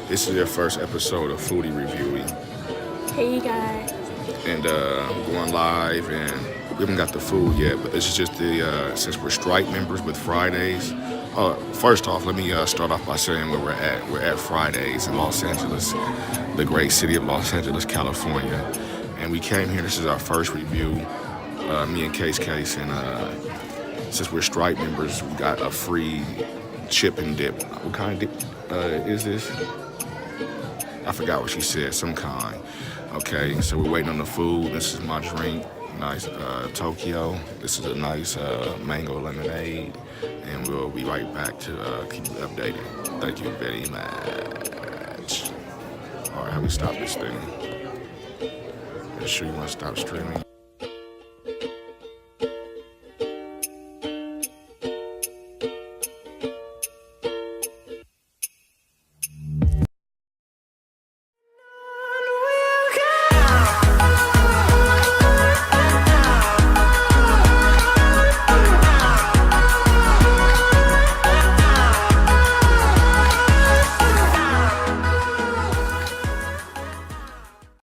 This is your first episode of Foodie Reviewing. Hey guys. And we're going live, and we haven't got the food yet, but this is just since we're Stripe members with Fridays. First off, let me start off by saying where we're at. We're at Fridays in Los Angeles, the great city of Los Angeles, California. And we came here, this is our first review, me and Case, and since we're Stripe members, we got a free chip and dip. What kind of dip is this? I forgot what she said, some kind. Okay, so we're waiting on the food. This is my drink, nice Tokyo. This is a nice mango lemonade, and we'll be right back to keep you updated. Thank you very much. All right, how we stop this thing? You sure you want to stop streaming?